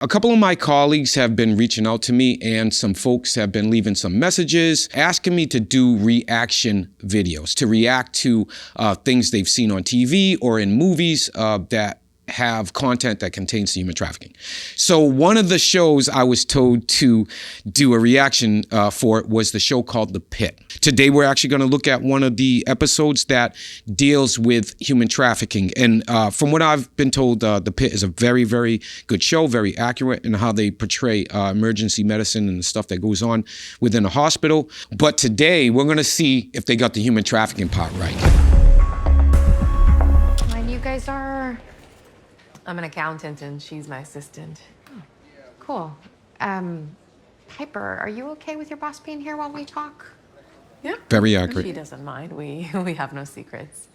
A couple of my colleagues have been reaching out to me, and some folks have been leaving some messages asking me to do reaction videos, to react to things they've seen on TV or in movies that have content that contains human trafficking. So one of the shows I was told to do a reaction for was the show called The Pitt. Today we're actually going to look at one of the episodes that deals with human trafficking. And from what I've been told, The Pitt is a very, very good show, very accurate in how they portray emergency medicine and the stuff that goes on within a hospital. But today we're going to see if they got the human trafficking part right. And you guys are... I'm an accountant and she's my assistant. Oh, cool. Piper, are you okay with your boss being here while we talk? Yeah. Very accurate. She doesn't mind. We have no secrets.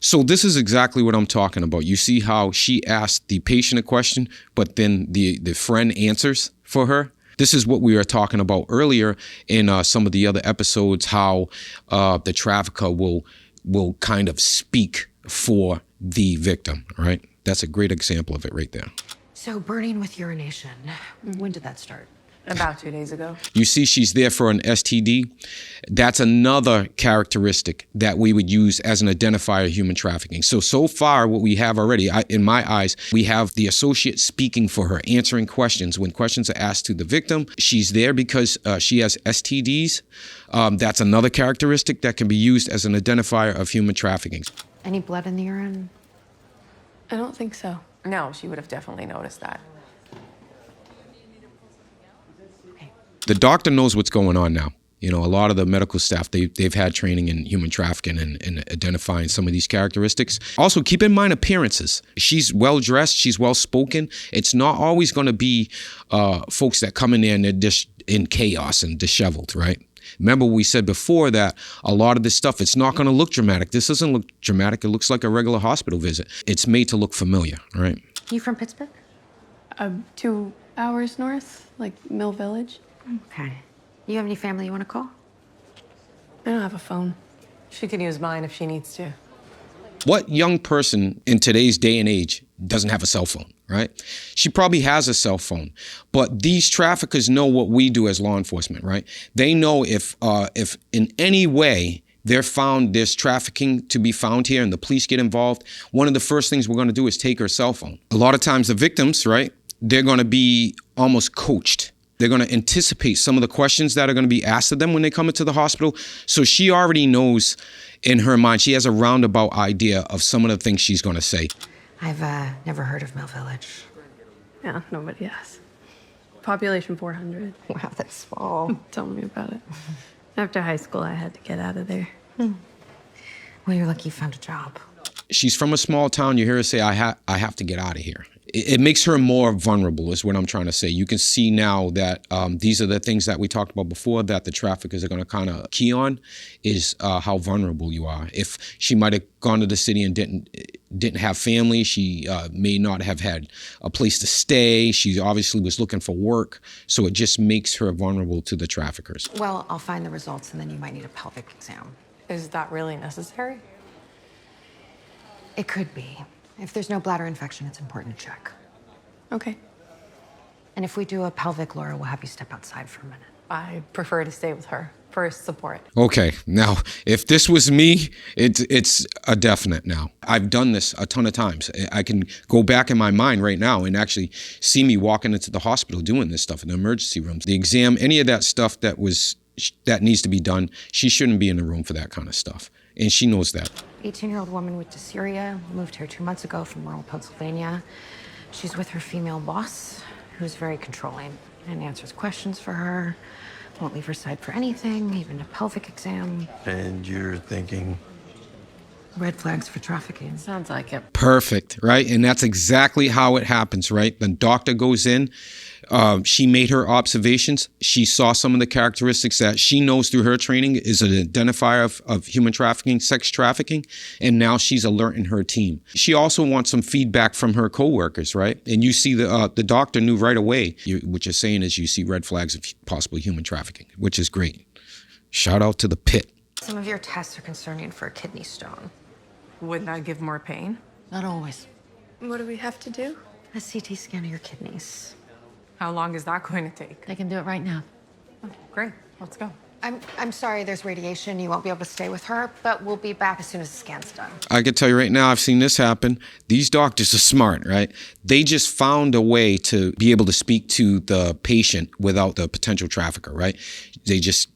So this is exactly what I'm talking about. You see how she asked the patient a question, but then the friend answers for her? This is what we were talking about earlier in some of the other episodes, how the trafficker will kind of speak for the victim, right? That's a great example of it right there. So burning with urination, when did that start? About 2 days ago. You see she's there for an STD. That's another characteristic that we would use as an identifier of human trafficking. So far what we have already, in my eyes, we have the associate speaking for her, answering questions. When questions are asked to the victim, she's there because she has STDs. That's another characteristic that can be used as an identifier of human trafficking. Any blood in the urine? I don't think so. No, she would have definitely noticed that. Okay. The doctor knows what's going on now. You know, a lot of the medical staff, they've had training in human trafficking and identifying some of these characteristics. Also, keep in mind appearances. She's well-dressed, she's well-spoken. It's not always going to be folks that come in there and they're just in chaos and disheveled, right? Remember we said before that a lot of this stuff, it's not going to look dramatic. This doesn't look dramatic. It looks like a regular hospital visit. It's made to look familiar, right? You from Pittsburgh? 2 hours north, like Mill Village. Okay. You have any family you want to call? I don't have a phone. She can use mine if she needs to. What young person in today's day and age doesn't have a cell phone, right? She probably has a cell phone, but these traffickers know what we do as law enforcement, right? They know if in any way they're found, there's trafficking to be found here and the police get involved, one of the first things we're going to do is take her cell phone. A lot of times the victims, right, they're going to be almost coached. They're going to anticipate some of the questions that are going to be asked of them when they come into the hospital. So she already knows in her mind, she has a roundabout idea of some of the things she's going to say. I've never heard of Mill Village. Yeah, nobody has. Population 400. Wow, that's small. Tell me about it. After high school, I had to get out of there. Well, you're lucky you found a job. She's from a small town. You hear her say, I have to get out of here. It makes her more vulnerable is what I'm trying to say. You can see now that these are the things that we talked about before that the traffickers are going to kind of key on is how vulnerable you are. If she might have gone to the city and didn't have family, she may not have had a place to stay. She obviously was looking for work. So it just makes her vulnerable to the traffickers. Well, I'll find the results and then you might need a pelvic exam. Is that really necessary? It could be. If there's no bladder infection, it's important to check. Okay. And if we do a pelvic, Laura will have you step outside for a minute. I prefer to stay with her for support. Okay, now, if this was me, it's a definite now. I've done this a ton of times. I can go back in my mind right now and actually see me walking into the hospital doing this stuff in the emergency rooms. The exam, any of that stuff that needs to be done, she shouldn't be in the room for that kind of stuff. And she knows that. 18-year-old woman went to Syria, moved here 2 months ago from rural Pennsylvania. She's with her female boss, who's very controlling and answers questions for her. Won't leave her side for anything, even a pelvic exam. And you're thinking? Red flags for trafficking. Sounds like it. Perfect, right? And that's exactly how it happens, right? The doctor goes in, she made her observations. She saw some of the characteristics that she knows through her training is an identifier of human trafficking, sex trafficking, and now she's alerting her team. She also wants some feedback from her coworkers, right? And you see the doctor knew right away. What you're saying is you see red flags of possible human trafficking, which is great. Shout out to the Pitt. Some of your tests are concerning for a kidney stone. Wouldn't that give more pain? Not always. What do we have to do? A CT scan of your kidneys. How long is that going to take? They can do it right now. Oh, great. Let's go. I'm sorry there's radiation. You won't be able to stay with her, but we'll be back as soon as the scan's done. I can tell you right now, I've seen this happen. These doctors are smart, right? They just found a way to be able to speak to the patient without the potential trafficker, right? They just,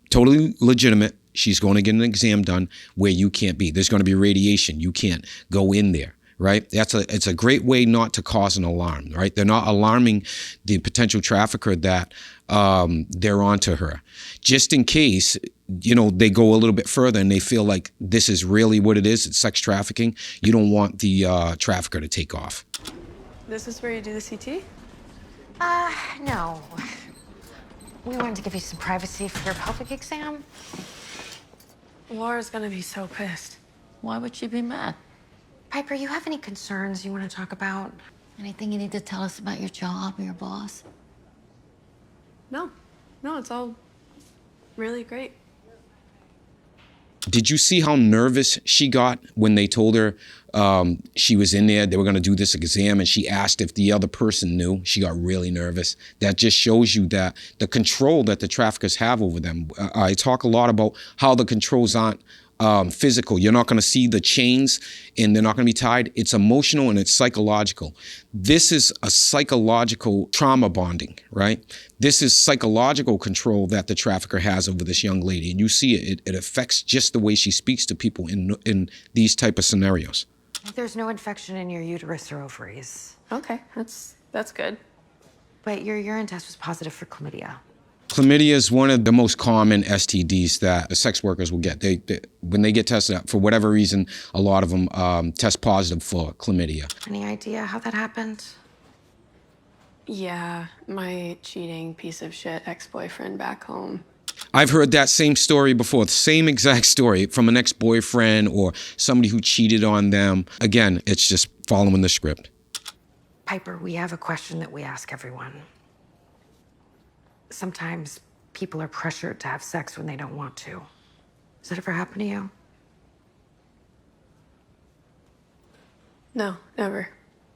totally legitimate. She's going to get an exam done where you can't be. There's going to be radiation. You can't go in there. Right? It's a great way not to cause an alarm, right? They're not alarming the potential trafficker that they're onto her. Just in case, they go a little bit further and they feel like this is really what it is, it's sex trafficking, you don't want the trafficker to take off. This is where you do the CT? No. We wanted to give you some privacy for your pelvic exam. Laura's gonna be so pissed. Why would she be mad? Piper, you have any concerns you want to talk about? Anything you need to tell us about your job or your boss? No, it's all really great. Did you see how nervous she got when they told her she was in there, they were going to do this exam, and she asked if the other person knew? She got really nervous. That just shows you that the control that the traffickers have over them. I talk a lot about how the controls aren't physical. You're not going to see the chains and they're not going to be tied. It's emotional and it's psychological. This is a psychological trauma bonding, right? This is psychological control that the trafficker has over this young lady. And you see it affects just the way she speaks to people in these type of scenarios. There's no infection in your uterus or ovaries. Okay, that's good. But your urine test was positive for chlamydia. Chlamydia is one of the most common STDs that the sex workers will get. When they get tested out, for whatever reason, a lot of them test positive for chlamydia. Any idea how that happened? Yeah, my cheating piece of shit ex-boyfriend back home. I've heard that same story before, the same exact story from an ex-boyfriend or somebody who cheated on them. Again, it's just following the script. Piper, we have a question that we ask everyone. Sometimes people are pressured to have sex when they don't want to. Does that ever happen to you? No, never.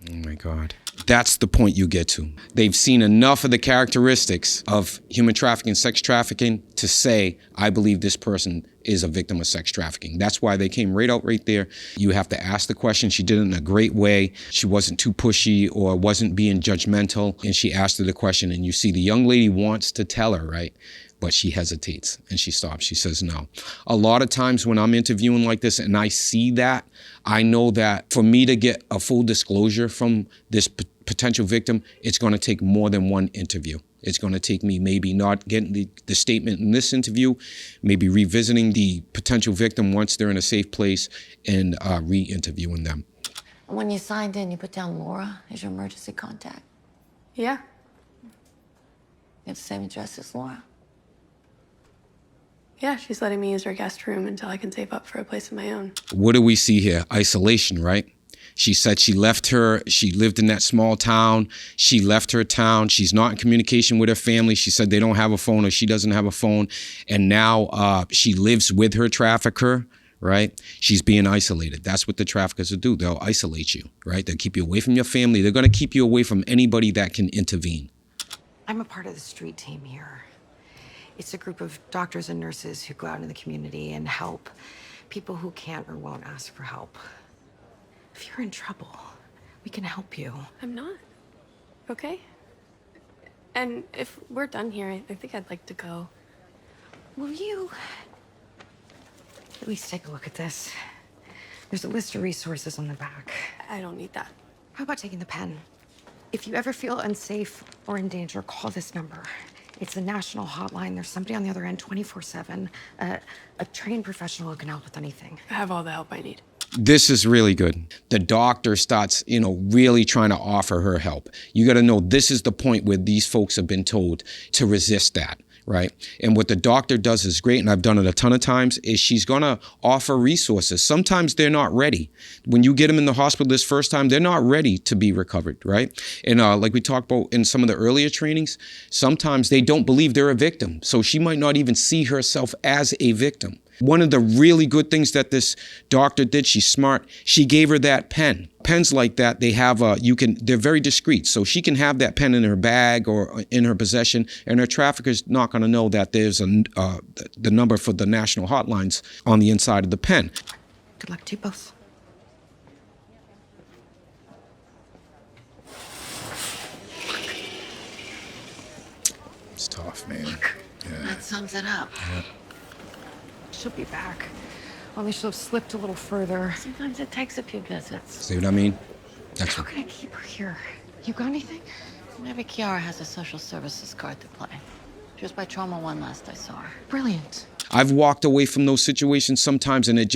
Oh my God. That's the point you get to. They've seen enough of the characteristics of human trafficking, sex trafficking, to say, I believe this person is a victim of sex trafficking. That's why they came right out right there. You have to ask the question. She did it in a great way. She wasn't too pushy or wasn't being judgmental. And she asked her the question, and you see the young lady wants to tell her, right? But she hesitates and she stops. She says no. A lot of times when I'm interviewing like this and I see that, I know that for me to get a full disclosure from this potential victim, it's going to take more than one interview. It's going to take me maybe not getting the statement in this interview, maybe revisiting the potential victim once they're in a safe place and re-interviewing them. When you signed in, you put down Laura as your emergency contact. Yeah. You have the same address as Laura. Yeah, she's letting me use her guest room until I can save up for a place of my own. What do we see here? Isolation, right? She said she lived in that small town. She left her town. She's not in communication with her family. She said they don't have a phone or she doesn't have a phone. And now she lives with her trafficker, right? She's being isolated. That's what the traffickers will do. They'll isolate you, right? They'll keep you away from your family. They're going to keep you away from anybody that can intervene. I'm a part of the street team here. It's a group of doctors and nurses who go out in the community and help people who can't or won't ask for help. If you're in trouble, we can help you. I'm not. Okay? And if we're done here, I think I'd like to go. Will you at least take a look at this? There's a list of resources on the back. I don't need that. How about taking the pen? If you ever feel unsafe or in danger, call this number. It's a national hotline. There's somebody on the other end 24/7, a trained professional who can help with anything. I have all the help I need. This is really good. The doctor starts, really trying to offer her help. You got to know this is the point where these folks have been told to resist that, right? And what the doctor does is great, and I've done it a ton of times, is she's going to offer resources. Sometimes they're not ready. When you get them in the hospital this first time, they're not ready to be recovered, right? And like we talked about in some of the earlier trainings, sometimes they don't believe they're a victim. So she might not even see herself as a victim. One of the really good things that this doctor did, she's smart, she gave her that pen. Pens like that, they have they're very discreet. So she can have that pen in her bag or in her possession, and her trafficker's not gonna know that there's the number for the national hotlines on the inside of the pen. Good luck to you both. It's tough, man. That sums it up. She'll be back. Only she'll have slipped a little further. Sometimes it takes a few visits. See what I mean? That's How what. can I keep her here? You got anything? Maybe Kiara has a social services card to play. She was by Trauma 1 last I saw her. Brilliant. I've walked away from those situations sometimes, and it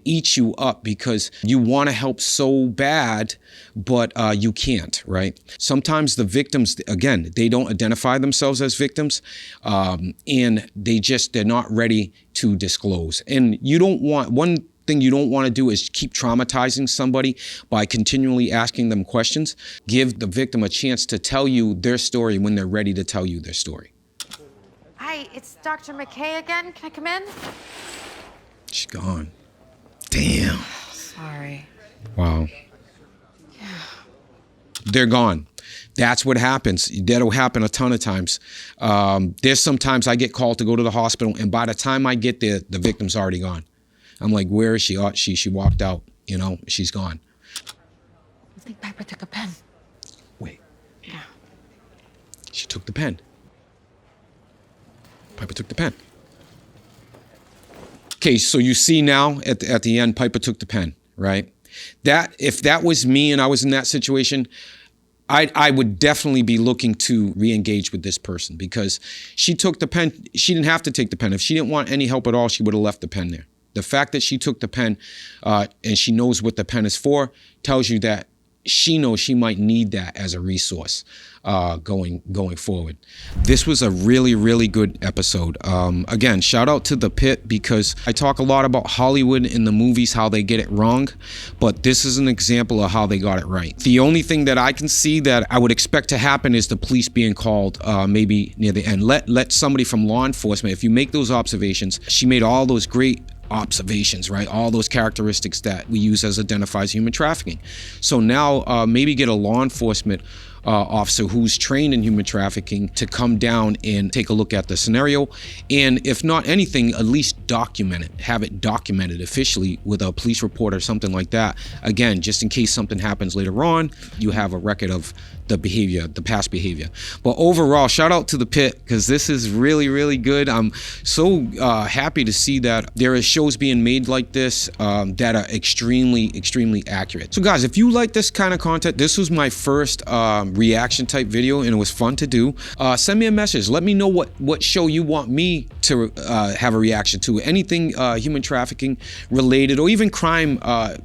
eats you up because you want to help so bad, but you can't, right? Sometimes the victims, again, they don't identify themselves as victims, and they're not ready to disclose. And one thing you don't want to do is keep traumatizing somebody by continually asking them questions. Give the victim a chance to tell you their story when they're ready to tell you their story. Hi, it's Dr. McKay again. Can I come in? She's gone. Damn. Sorry. Wow. Yeah. They're gone. That's what happens. That'll happen a ton of times. There's sometimes I get called to go to the hospital, and by the time I get there, the victim's already gone. I'm like, where is she? Oh, she walked out. You know, she's gone. I think Piper took a pen. Wait. Yeah. She took the pen. Piper took the pen. Okay, so you see now at the end, Piper took the pen, right? If that was me and I was in that situation, I would definitely be looking to re-engage with this person because she took the pen. She didn't have to take the pen. If she didn't want any help at all, she would have left the pen there. The fact that she took the pen and she knows what the pen is for tells you that she knows she might need that as a resource going forward. This was a really, really good episode. Again, shout out to the Pitt because I talk a lot about Hollywood in the movies, how they get it wrong, but this is an example of how they got it right. The only thing that I can see that I would expect to happen is the police being called maybe near the end. Let somebody from law enforcement, if you make those observations, she made all those great observations, right? All those characteristics that we use as identifies human trafficking. So now maybe get a law enforcement officer who's trained in human trafficking to come down and take a look at the scenario. And if not anything, at least document it, have it documented officially with a police report or something like that. Again, just in case something happens later on, you have a record of the behavior, the past behavior. But overall, shout out to the Pitt because this is really, really good. I'm so happy to see that there are shows being made like this that are extremely, extremely accurate. So guys, if you like this kind of content, this was my first reaction type video and it was fun to do. Send me a message. Let me know what show you want me to have a reaction to. Anything human trafficking related or even crime,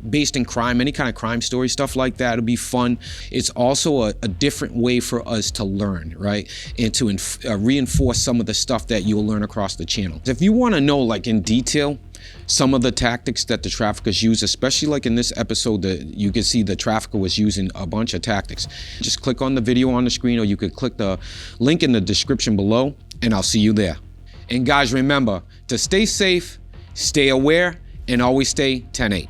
based in crime, any kind of crime story, stuff like that. It'll be fun. It's also a different way for us to learn, right? And to reinforce some of the stuff that you'll learn across the channel. If you want to know like in detail some of the tactics that the traffickers use, especially like in this episode, that you can see the trafficker was using a bunch of tactics. Just click on the video on the screen or you could click the link in the description below and I'll see you there. And guys, remember to stay safe, stay aware, and always stay 10-8.